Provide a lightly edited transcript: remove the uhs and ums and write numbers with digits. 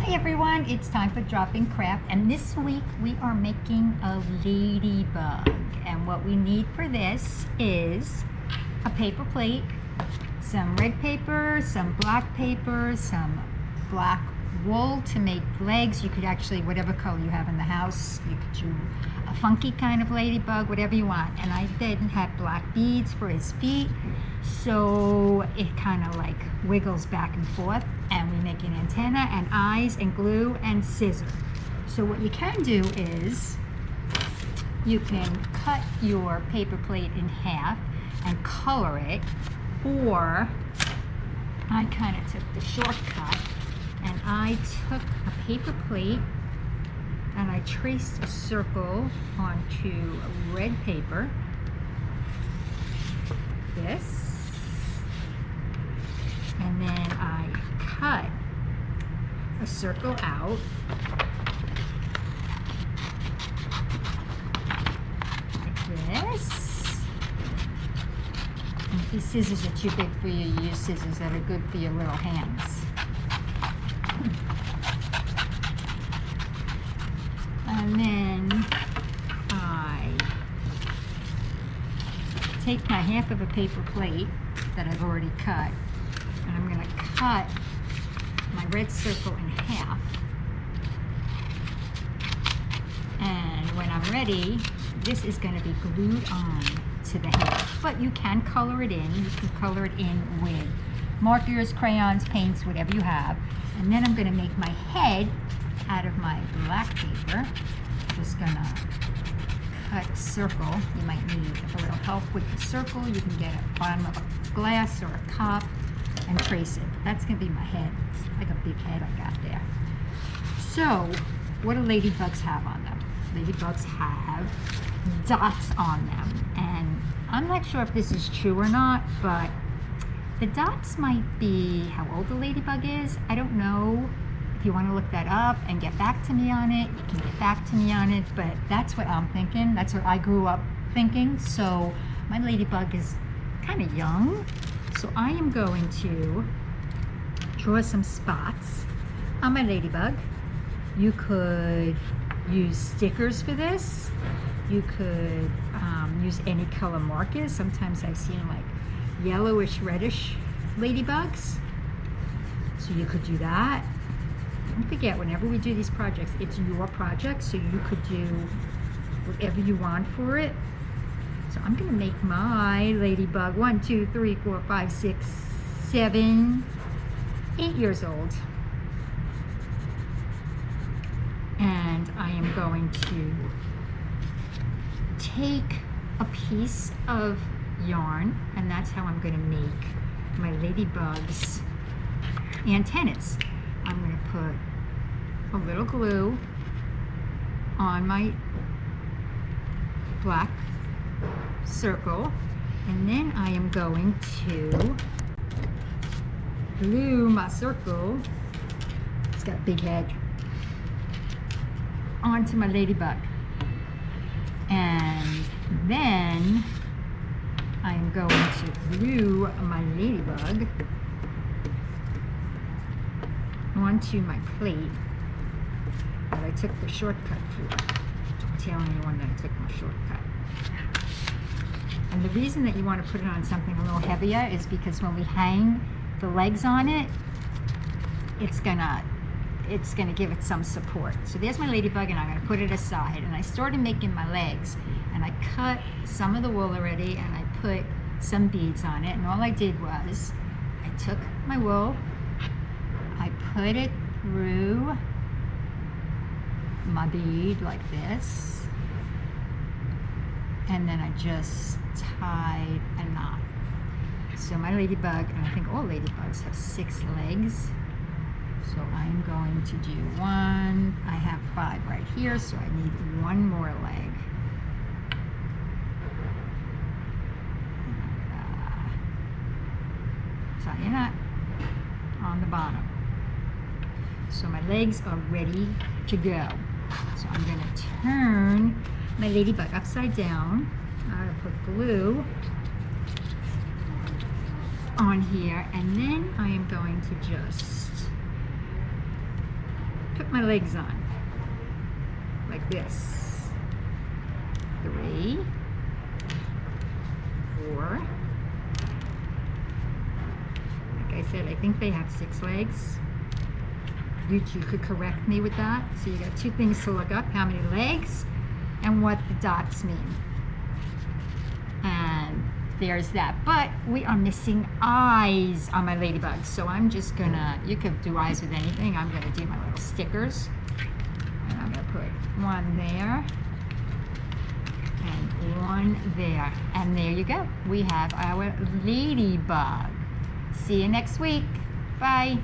Hey everyone, it's time for Drop-In Craft, and this week we are making a ladybug. And what we need for this is a paper plate, some red paper, some black paper, some black wool to make legs. You could actually, whatever color you have in the house, you could do a funky kind of ladybug, whatever you want. And I didn't have black beads for his feet, so it kind of like wiggles back and forth. And we make an antenna and eyes and glue and scissors. So what you can do is you can cut your paper plate in half and color it, or I kind of took the shortcut and I took a paper plate and I traced a circle onto red paper, this, and then I cut a circle out like this. And if these scissors are too big for you, you use scissors that are good for your little hands. And then I take my half of a paper plate that I've already cut, and I'm going to cut my red circle in half. And when I'm ready, this is going to be glued on to the head. But you can color it in. You can color it in with markers, crayons, paints, whatever you have. And then I'm going to make my head out of my black paper. Just going to cut a circle. You might need a little help with the circle. You can get a bottom of a glass or a cup and trace it. That's going to be my head. It's like a big head I got there. So, what do ladybugs have on them? Ladybugs have dots on them. And I'm not sure if this is true or not, but the dots might be how old the ladybug is. I don't know. If you want to look that up and get back to me on it, you can get back to me on it, but that's what I'm thinking. That's what I grew up thinking. So my ladybug is kind of young. So I am going to draw some spots on my ladybug. You could use stickers for this. You could use any color markers. Sometimes I've seen like yellowish, reddish ladybugs. So you could do that. Don't forget, whenever we do these projects, it's your project, so you could do whatever you want for it. So I'm going to make my ladybug 1, 2, 3, 4, 5, 6, 7, 8 years old. And I am going to take a piece of yarn, and that's how I'm going to make my ladybug's antennas. I'm going to put a little glue on my black circle, and then I am going to glue my circle, it's got a big head, onto my ladybug. And then I am going to glue my ladybug onto my plate that I took the shortcut for. Don't tell anyone that I took my shortcut. And the reason that you want to put it on something a little heavier is because when we hang the legs on it, it's gonna give it some support. So there's my ladybug, and I'm gonna put it aside. And I started making my legs, and I cut some of the wool already, and I put some beads on it. And all I did was I took my wool, I put it through my bead like this, and then I just tied a knot. So my ladybug, and I think all ladybugs have 6 legs. So I'm going to do 1, I have 5 right here, so I need 1 more leg. Tie a knot on the bottom. So my legs are ready to go. So I'm going to turn my ladybug upside down. I'll put glue on here, and then I am going to just put my legs on. Like this. 3, 4. Like I said, I think they have 6 legs. You could correct me with that. So you got 2 things to look up, how many legs and what the dots mean. And there's that. But we are missing eyes on my ladybugs. So I'm just gonna, you could do eyes with anything. I'm gonna do my little stickers. And I'm gonna put 1 there and 1 there. And there you go. We have our ladybug. See you next week. Bye.